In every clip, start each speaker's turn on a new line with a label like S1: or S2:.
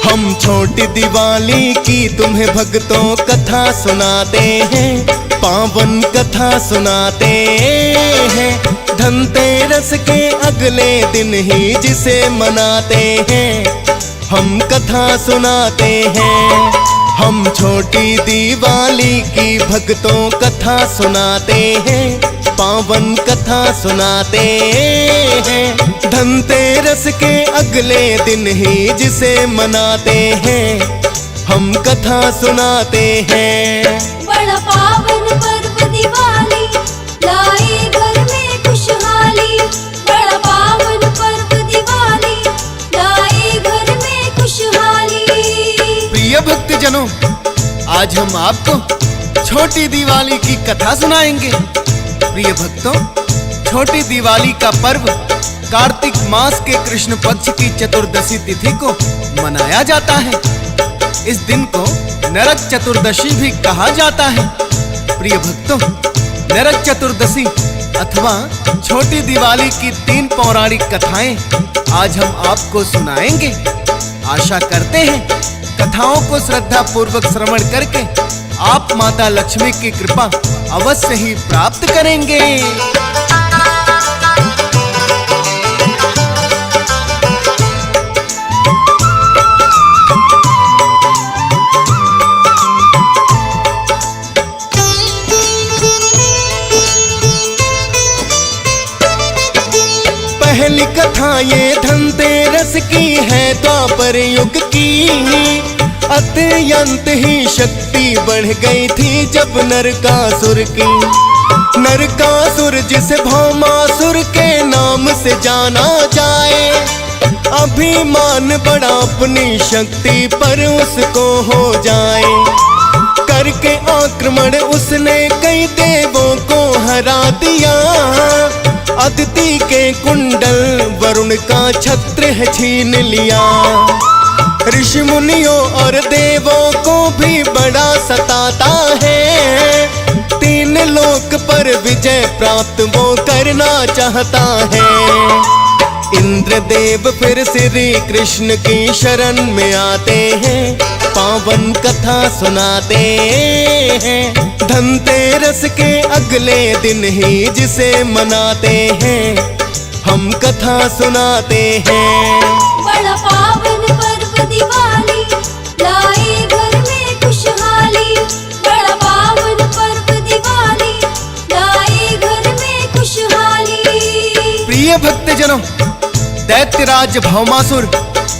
S1: हम छोटी दिवाली की तुम्हें भक्तों कथा सुनाते हैं, पावन कथा सुनाते हैं। धनतेरस के अगले दिन ही जिसे मनाते हैं, हम कथा सुनाते हैं। हम छोटी दिवाली की भक्तों कथा सुनाते हैं, पावन कथा सुनाते हैं। धनतेरस के अगले दिन ही जिसे मनाते हैं, हम कथा सुनाते हैं।
S2: बड़ा पावन पर्व दिवाली लाए घर में खुशहाली। बड़ा पावन पर्व दिवाली लाए घर में खुशहाली।
S3: प्रिय भक्तजनों, आज हम आपको छोटी दिवाली की कथा सुनाएंगे। प्रिय भक्तों, छोटी दिवाली का पर्व कार्तिक मास के कृष्ण पक्ष की चतुर्दशी तिथि को मनाया जाता है। इस दिन को नरक चतुर्दशी भी कहा जाता है। प्रिय भक्तों, नरक चतुर्दशी अथवा छोटी दिवाली की 3 पौराणिक कथाएं आज हम आपको सुनाएंगे। आशा करते हैं कथाओं को श्रद्धा पूर्वक श्रवण करके आप माता लक्ष्मी की कृपा अवश्य ही प्राप्त करेंगे।
S1: पहली कथा ये धनतेरस की है, द्वापर युग की। अत्यंत ही शक्ति बढ़ गई थी जब नरकासुर की। नरकासुर जिसे भौमासुर के नाम से जाना जाए, अभिमान बड़ा अपनी शक्ति पर उसको हो जाए। करके आक्रमण उसने कई देवों को हरा दिया। अदिति के कुंडल वरुण का छत्र छीन लिया। ऋषि मुनियों और देवों को भी बड़ा सताता है। 3 लोक पर विजय प्राप्त वो करना चाहता है। इंद्रदेव फिर श्री कृष्ण की शरण में आते हैं, पावन कथा सुनाते हैं। धनतेरस के अगले दिन ही जिसे मनाते हैं, हम कथा सुनाते हैं।
S2: बड़ा पावन पर्व दिवाली लाए घर में खुशहाली। बड़ा पावन पर्व दिवाली लाए घर में खुशहाली।
S3: प्रिय भक्तजनों, दैत्यराज भौमासुर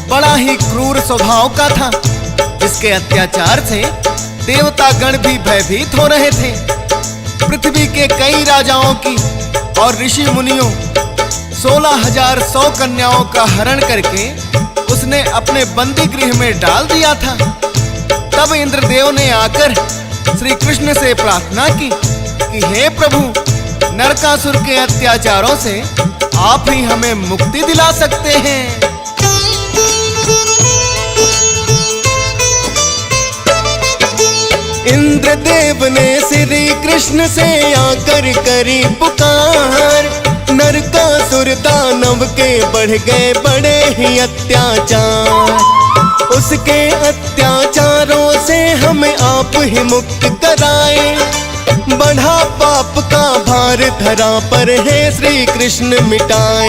S3: बड़ा ही क्रूर स्वभाव का था, जिसके अत्याचार से देवतागण भी भयभीत हो रहे थे। पृथ्वी के कई राजाओं की और ऋषि मुनियों 16,100 कन्याओं का हरण करके उसने अपने बंदी गृह में डाल दिया था। तब इंद्रदेव ने आकर श्री कृष्ण से प्रार्थना की कि हे प्रभु, नरकासुर के अत्याचारों से आप ही हमें मुक्ति दिला सकते हैं।
S1: इंद्रदेव ने श्री कृष्ण से आकर करी पुकार। नरकासुर दानव के बढ़ गए बड़े ही अत्याचार। उसके अत्याचारों से हमें आप ही मुक्त कराए। बढ़ा पाप का भार धरा पर है श्री कृष्ण मिटाए।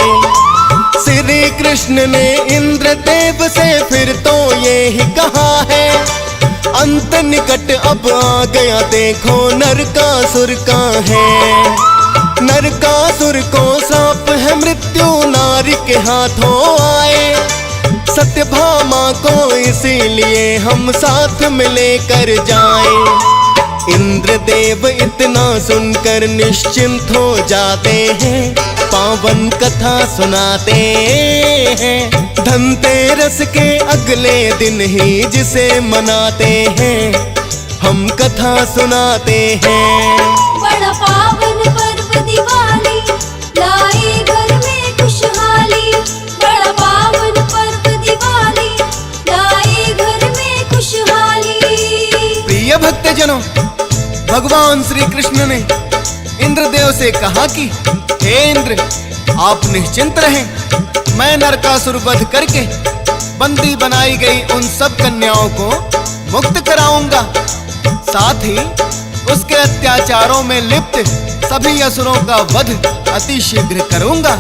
S1: श्री कृष्ण ने इंद्रदेव से फिर तो ये ही कहा है, अंत निकट अब आ गया देखो नरकासुर का है। नरकासुर को श्राप है मृत्यु नारी के हाथों आए। सत्यभामा को इसीलिए हम साथ में लेकर जाएं। इंद्रदेव इतना सुनकर निश्चिंत हो जाते हैं, पावन कथा सुनाते हैं। धनतेरस के अगले दिन ही जिसे मनाते हैं, हम कथा सुनाते हैं।
S2: बड़ा पावन पर्व दिवाली लाए घर में खुशहाली। बड़ा पावन पर्व दिवाली लाए घर में खुशहाली।
S3: प्रिय भक्तजनों, भगवान श्री कृष्ण ने इंद्रदेव से कहा कि हे इंद्र, आप निश्चिंत रहें, मैं नरकासुर वध करके बंदी बनाई गई उन सब कन्याओं को मुक्त कराऊंगा। साथ ही उसके अत्याचारों में लिप्त सभी असुरों का वध अति शीघ्र करूंगा।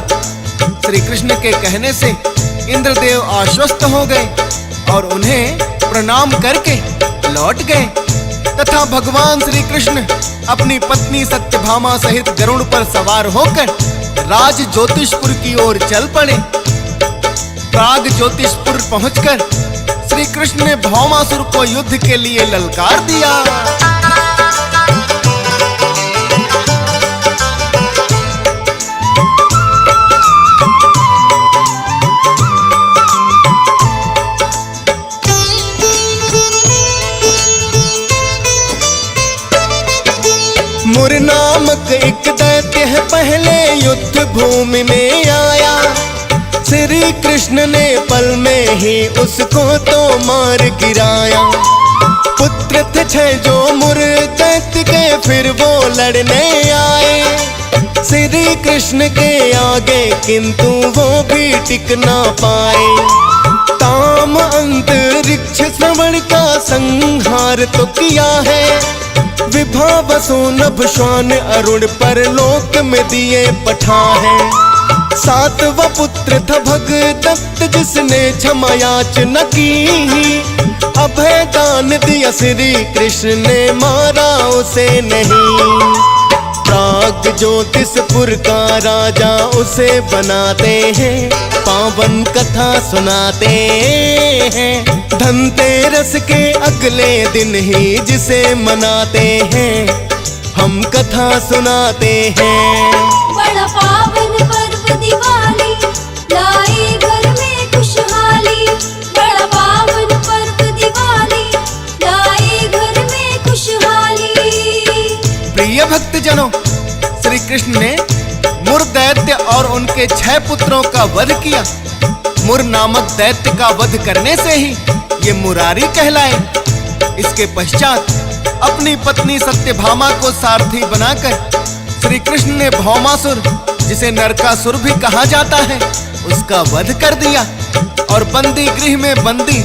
S3: श्री कृष्ण के कहने से इंद्रदेव आश्वस्त हो गए और उन्हें प्रणाम करके लौट गए तथा भगवान श्री कृष्ण अपनी पत्नी सत्यभामा सहित गरुड़ पर सवार होकर राज ज्योतिषपुर की ओर चल पड़े। प्राग ज्योतिषपुर पहुंचकर श्री कृष्ण ने भौमासुर को युद्ध के लिए ललकार दिया।
S1: मुर नामक एक दैत्य है पहले युद्ध भूमि में आया। श्री कृष्ण ने पल में ही उसको तो मार गिराया। पुत्र थे 6 जो मुर दैत्य के फिर वो लड़ने आए श्री कृष्ण के आगे, किंतु वो भी टिक ना पाए। ताम अंतरिक्ष श्रवण का संहार तो किया है, विभा वसु नभ श्वान अरुण पर लोक में दिए पठा है। 7वां पुत्र था भगदत्त जिसने क्षमा याचना की, अभय दान दिया श्री कृष्ण ने मारा उसे नहीं। प्राग ज्योतिषपुर का राजा उसे बनाते हैं, पावन कथा सुनाते हैं। धनतेरस के अगले दिन ही जिसे मनाते हैं, हम कथा सुनाते हैं।
S2: बड़ा पावन पर्व दिवाली, लाए घर में खुशहाली। बड़ा पावन पर्व दिवाली, लाए घर में खुशहाली।
S3: प्रिय भक्तजनों, श्री कृष्ण ने मुर दैत्य और उनके 6 पुत्रों का वध किया। मुर नामक दैत्य का वध करने से ही ये मुरारी कहलाए। इसके पश्चात अपनी पत्नी सत्यभामा को सारथी बनाकर श्री कृष्ण ने भौमासुर, जिसे नरकासुर भी कहा जाता है, उसका वध कर दिया और बंदी गृह में बंदी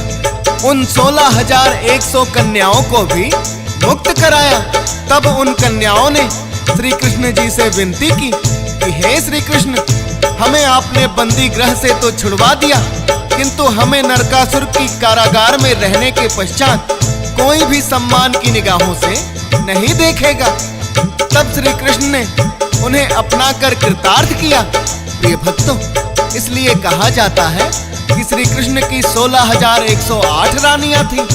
S3: उन 16,100 कन्याओं को भी मुक्त कराया। तब उन कन्याओं ने श्री कृष्ण जी से विनती की कि हे श्री कृष्ण, हमें आपने बंदी गृह से तो छुड़वा दिया, किंतु हमें नरकासुर की कारागार में रहने के पश्चात कोई भी सम्मान की निगाहों से नहीं देखेगा। तब श्री कृष्ण ने उन्हें अपनाकर कृतार्थ किया। प्रिय भक्तों, इसलिए कहा जाता है कि श्री कृष्ण की 16,108 रानियां थीं।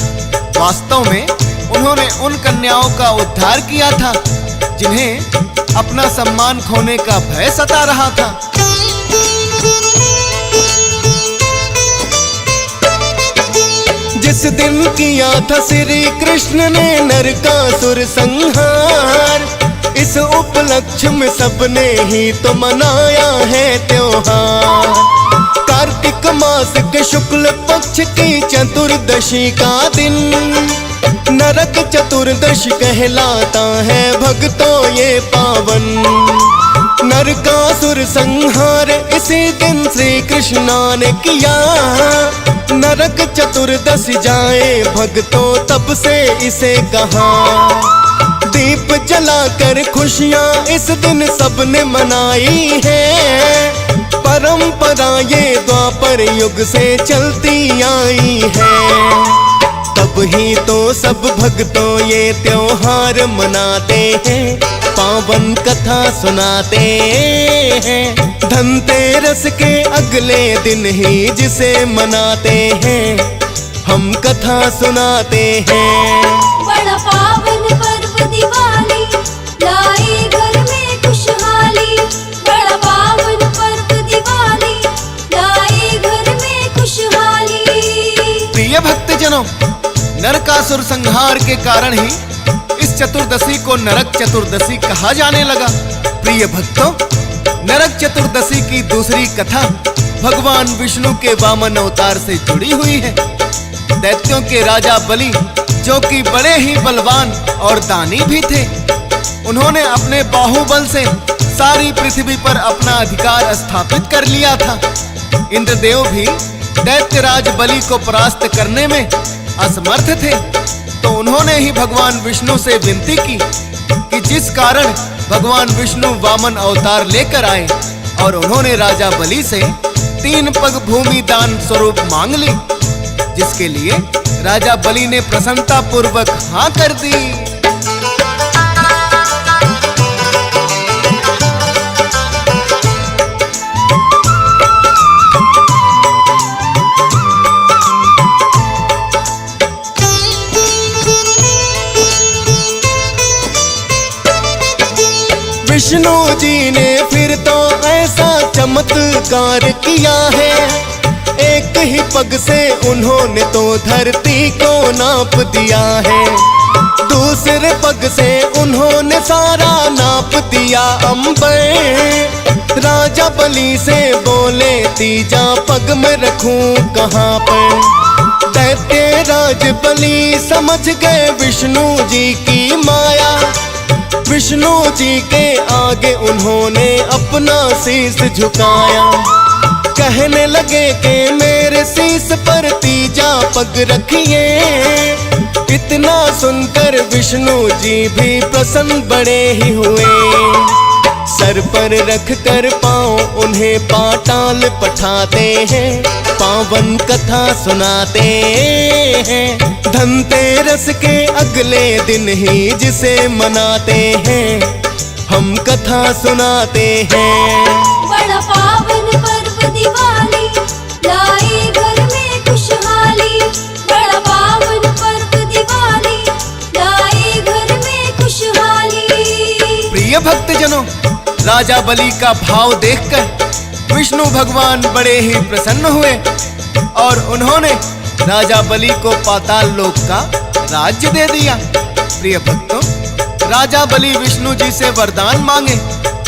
S3: वास्तव में उन्होंने उन कन्याओं का उद्धार किया था जिन्हें अपना सम्मान खोने का भय सता रहा था।
S1: जिस दिन किया था श्री कृष्ण ने नरकासुर संहार, इस उपलक्ष्य में सबने ही तो मनाया है त्योहार। कार्तिक मास के शुक्ल पक्ष की चतुर्दशी का दिन नरक चतुर्दशी कहलाता है भक्तों ये पावन। नरकासुर संहार इसी दिन श्री कृष्णा ने किया। नरक चतुर्दशी जाए भक्तों तब से इसे कहा। दीप जलाकर खुशियाँ इस दिन सबने मनाई है। परंपरा ये द्वापर युग से चलती आई है। तब ही तो सब भक्तों ये त्योहार मनाते हैं, पावन कथा सुनाते हैं। धनतेरस के अगले दिन ही जिसे मनाते हैं, हम कथा सुनाते हैं।
S2: बड़ा पावन पर्व दिवाली, लाए घर में खुशहाली। बड़ा पावन पर्व दिवाली, लाए घर में खुशहाली।
S3: प्रिय भक्तजनों, नरकासुर संहार के कारण ही इस चतुर्दशी को नरक चतुर्दशी कहा जाने लगा। प्रिय भक्तों, नरक चतुर्दशी की दूसरी कथा भगवान विष्णु के वामन अवतार से जुड़ी हुई है। दैत्यों के राजा बलि, जो कि बड़े ही बलवान और दानी भी थे, उन्होंने अपने बाहुबल से सारी पृथ्वी पर अपना अधिकार स्थापित कर लिया था। इंद्रदेव भी दैत्यराज बलि को परास्त करने में असमर्थ थे, तो उन्होंने ही भगवान विष्णु से विनती की कि जिस कारण भगवान विष्णु वामन अवतार लेकर आए और उन्होंने राजा बलि से 3 पग भूमि दान स्वरूप मांग ली, जिसके लिए राजा बलि ने प्रसन्नता पूर्वक हाँ कर दी।
S1: विष्णु जी ने फिर तो ऐसा चमत्कार किया है, एक ही पग से उन्होंने तो धरती को नाप दिया है। दूसरे पग से उन्होंने सारा नाप दिया अंबर। राजा बलि से बोले तीजा पग में रखूं कहाँ पर। दैत्य राज बलि समझ गए विष्णु जी की माया। विष्णु जी के आगे उन्होंने अपना शीश झुकाया। कहने लगे कि मेरे शीश पर तीजा पग रखिए। इतना सुनकर विष्णु जी भी प्रसन्न बड़े ही हुए। सर पर रख कर पाँव उन्हें पाताल पठाते हैं, पावन कथा सुनाते हैं। धनतेरस के अगले दिन ही जिसे मनाते हैं, हम कथा सुनाते हैं।
S2: बड़ा पावन पर्व दिवाली, लाए घर में खुशहाली। बड़ा पावन पर्व दिवाली, लाए घर में खुशहाली।
S3: प्रिय भक्तजनों, राजा बलि का भाव देखकर विष्णु भगवान बड़े ही प्रसन्न हुए और उन्होंने राजा बलि को पाताल लोक का राज्य दे दिया। प्रिय भक्तों, राजा बलि विष्णु जी से वरदान मांगे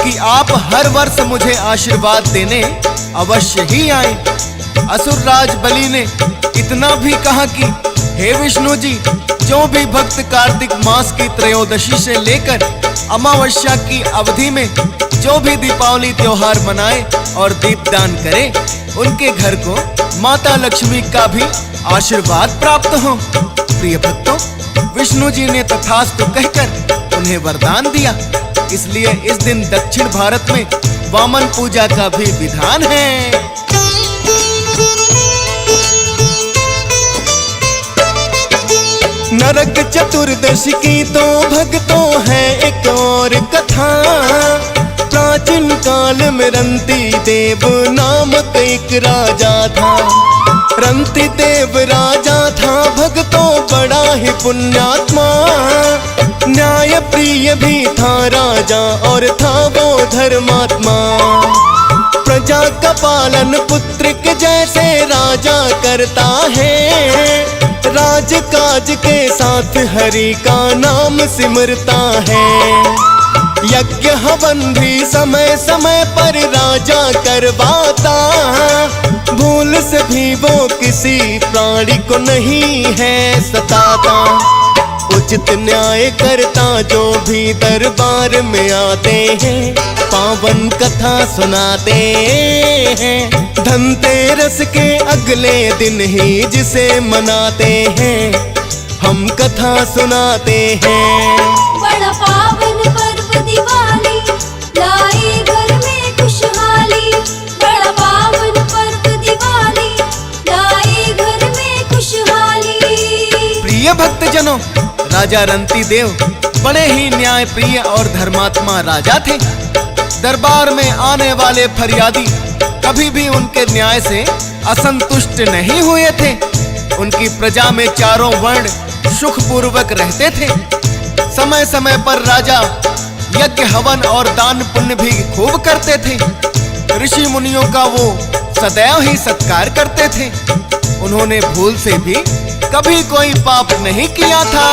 S3: कि आप हर वर्ष मुझे आशीर्वाद देने अवश्य ही आए। असुर राज बलि ने इतना भी कहा कि हे विष्णु जी, जो भी भक्त कार्तिक मास की त्रयोदशी से लेकर अमावस्या की अवधि में जो भी दीपावली त्योहार मनाए और दीपदान करे, उनके घर को माता लक्ष्मी का भी आशीर्वाद प्राप्त हो। प्रिय भक्तों, विष्णु जी ने तथास्तु कहकर उन्हें वरदान दिया। इसलिए इस दिन दक्षिण भारत में वामन पूजा का भी विधान है।
S1: नरक चतुर्दशी की तो भक्तों है एक और कथा। प्राचीन काल में रंती देव नामक एक राजा था। रंती देव राजा था भक्तों बड़ा ही पुण्यात्मा। न्याय प्रिय भी था राजा और था वो धर्मात्मा। प्रजा का पालन पुत्र के जैसे राजा करता है। राजकाज के साथ हरि का नाम सिमरता है। यज्ञ हवन भी समय समय पर राजा करवाता। भूल से भी वो किसी प्राणी को नहीं है सताता। उचित न्याय करता जो भी दरबार में आते हैं, पावन कथा सुनाते हैं। धनतेरस के अगले दिन ही जिसे मनाते हैं, हम कथा सुनाते हैं।
S2: बड़ा पावन पर्व दिवाली, लाए घर में खुशहाली। बड़ा पावन पर्व दिवाली, लाए घर में खुशहाली।
S3: प्रिय भक्तजनों, राजा रंती देव बड़े ही न्याय प्रिय और धर्मात्मा राजा थे। दरबार में आने वाले फरियादी कभी भी उनके न्याय से असंतुष्ट नहीं हुए थे। उनकी प्रजा में चारों वर्ण सुख पूर्वक रहते थे। समय समय पर राजा यज्ञ हवन और दान पुण्य भी खूब करते थे। ऋषि मुनियों का वो सदैव ही सत्कार करते थे। उन्होंने भूल से भी कभी कोई पाप नहीं किया था।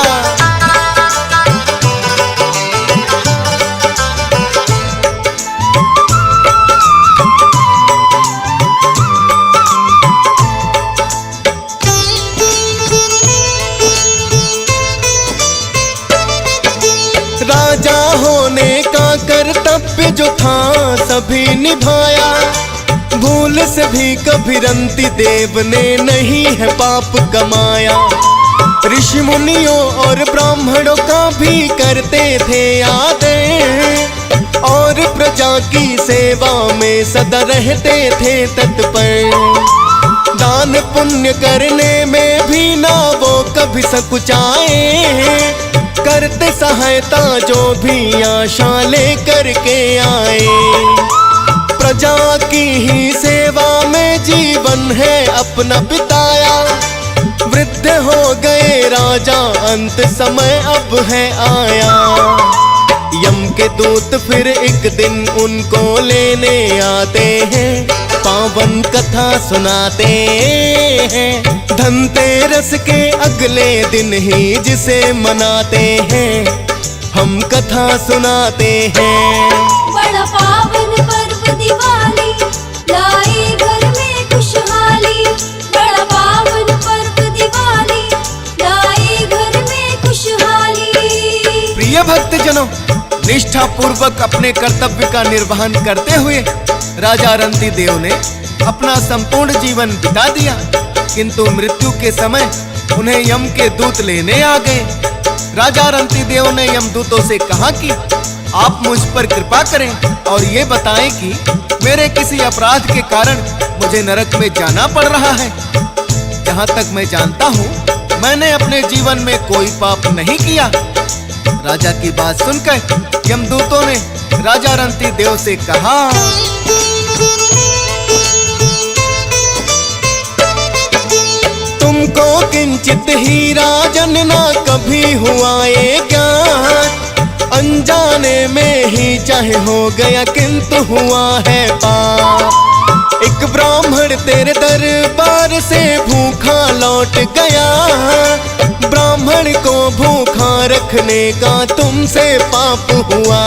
S1: राजा होने का कर्तव्य कर्तव्य जो था सभी निभाया, भूल से भी कभी रंती देव ने नहीं है पाप कमाया। ऋषि मुनियों और ब्राह्मणों का भी करते थे आदर, और प्रजा की सेवा में सदा रहते थे तत्पर। दान पुण्य करने में भी ना वो कभी सकुचाए, करते सहायता जो भी आशा लेकर के आए। प्रजा की ही सेवा में जीवन है अपना बिताया, वृद्ध हो गए राजा अंत समय अब है आया। यम के दूत फिर एक दिन उनको लेने आते हैं, पावन कथा सुनाते हैं। धनतेरस के अगले दिन ही जिसे मनाते हैं, हम कथा सुनाते हैं।
S2: बड़ा पावन पर्व दिवाली, लाए घर में खुशहाली। बड़ा पावन पर्व दिवाली, लाए घर में खुशहाली।
S3: प्रिय भक्तजनों, निष्ठा पूर्वक अपने कर्तव्य का निर्वहन करते हुए राजा रंती देव ने अपना संपूर्ण जीवन बिता दिया, किंतु मृत्यु के समय उन्हें यम के दूत लेने आ गए। राजा रंती देव ने यमदूतों से कहा कि आप मुझ पर कृपा करें और ये बताएं कि मेरे किसी अपराध के कारण मुझे नरक में जाना पड़ रहा है। जहाँ तक मैं जानता हूँ, मैंने अपने जीवन में कोई पाप नहीं किया। राजा की बात सुनकर यमदूतों ने राजा रंती देव से कहा,
S1: तुमको किंचित ही राजन ना कभी हुआ ये ज्ञान, अनजाने में ही चाहे हो गया किंतु हुआ है पाप। एक ब्राह्मण तेरे दरबार से भूखा लौट गया, ब्राह्मण को भूखा रखने का तुमसे पाप हुआ।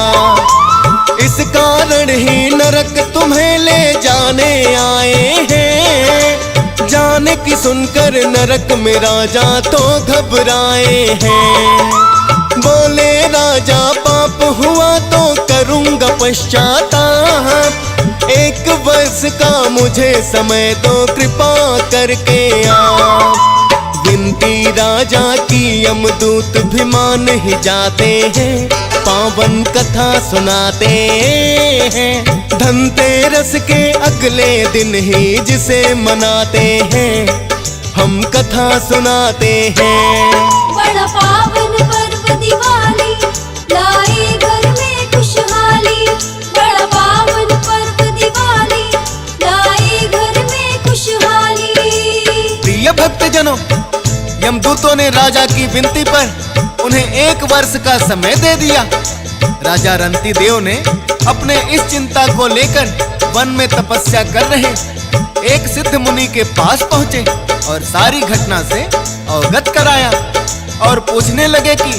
S1: इस कारण ही नरक तुम्हें ले जाने आए हैं, जाने की सुनकर नरक में राजा तो घबराए हैं। बोले राजा पाप हुआ तो करूंगा पश्चाताप, 1 वर्ष का मुझे समय दो कृपा करके आप। विनती राजा की यमदूत भी मान ही जाते हैं, पावन कथा सुनाते हैं। धनतेरस के अगले दिन ही जिसे मनाते हैं, हम कथा सुनाते हैं।
S2: बड़ा पावन पर्व दिवाली, लाए घर में खुशहाली। बड़ा पावन पर्व दिवाली, लाए घर में खुशहाली।
S3: प्रिय भक्तजनों, यमदूतों ने राजा की विनती पर उन्हें 1 वर्ष का समय दे दिया। राजा रंती देव ने अपने इस चिंता को लेकर वन में तपस्या कर रहे एक सिद्ध मुनि के पास पहुंचे और सारी घटना से अवगत कराया और पूछने लगे कि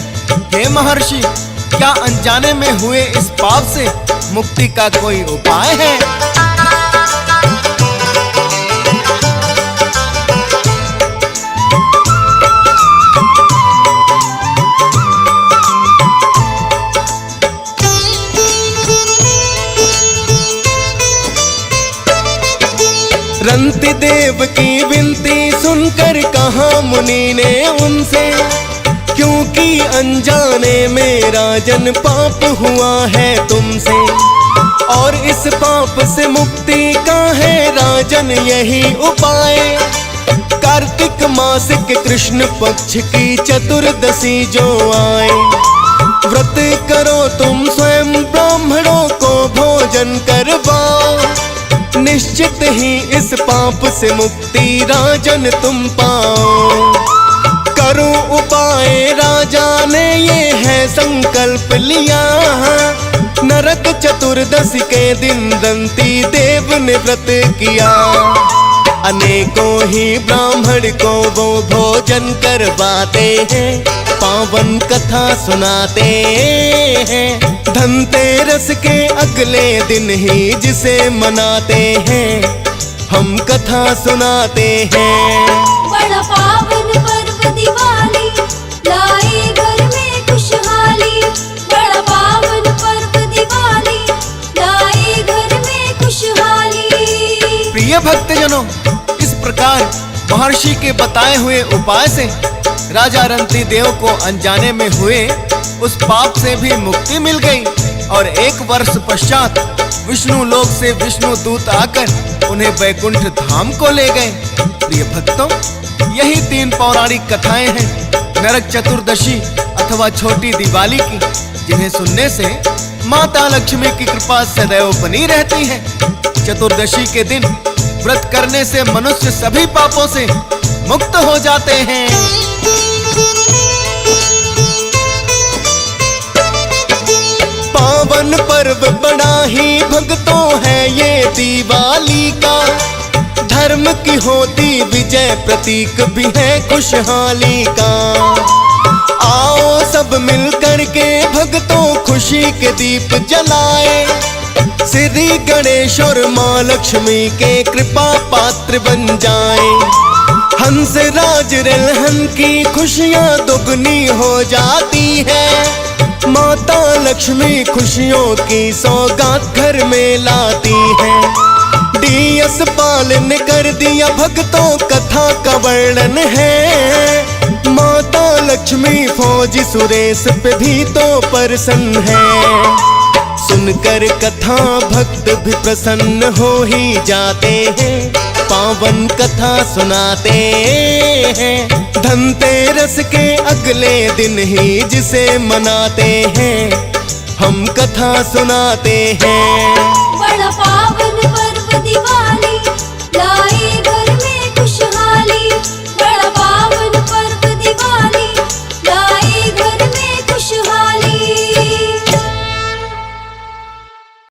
S3: हे महर्षि, क्या अनजाने में हुए इस पाप से मुक्ति का कोई उपाय है?
S1: रंती देव की विनती सुनकर कहा मुनि ने उनसे, क्योंकि अनजाने में राजन पाप हुआ है तुमसे, और इस पाप से मुक्ति का है राजन यही उपाय। कार्तिक मास के कृष्ण पक्ष की चतुर्दशी जो आए, व्रत करो तुम स्वयं ब्राह्मणों को भोजन करवाओ, निश्चित ही इस पाप से मुक्ति राजन तुम पाओ। करो उपाय राजा ने ये है संकल्प लिया, नरक चतुर्दशी के दिन रंती देव ने व्रत किया। अनेकों ही ब्राह्मण को वो भोजन करवाते हैं, पावन कथा सुनाते हैं। धनतेरस के अगले दिन ही जिसे मनाते हैं, हम कथा सुनाते हैं।
S2: बड़ा पावन पर्व दिवाली, लाए घर में खुशहाली। बड़ा पावन पर्व दिवाली,
S3: भक्तजनों, इस प्रकार महर्षि के बताए हुए उपाय से राजा रंती देव को अनजाने में हुए उस पाप से भी मुक्ति मिल गई और 1 वर्ष पश्चात विष्णु लोक से विष्णु दूत आकर उन्हें वैकुंठ धाम को ले गए। प्रिय भक्तों, यही 3 पौराणिक कथाएं हैं नरक चतुर्दशी अथवा छोटी दिवाली की, जिन्हें सुनने से माता लक्ष्मी की कृपा सदैव बनी रहती है। चतुर्दशी के दिन व्रत करने से मनुष्य सभी पापों से मुक्त हो जाते हैं।
S1: पावन पर्व बड़ा ही भक्तों है ये दिवाली का, धर्म की होती विजय प्रतीक भी है खुशहाली का। आओ सब मिल कर के भक्तों खुशी के दीप जलाए, श्री गणेश और माँ लक्ष्मी के कृपा पात्र बन जाए। हंस राज रलहन की खुशियाँ दुगनी हो जाती है, माता लक्ष्मी खुशियों की सौगात घर में लाती है। डीएस पाल ने कर दिया भक्तों कथा का वर्णन है, माता लक्ष्मी फौजी सुरेश पे भी तो प्रसन्न है। सुनकर कथा भक्त भी प्रसन्न हो ही जाते हैं, पावन कथा सुनाते हैं। धनतेरस के अगले दिन ही जिसे मनाते हैं, हम कथा सुनाते हैं।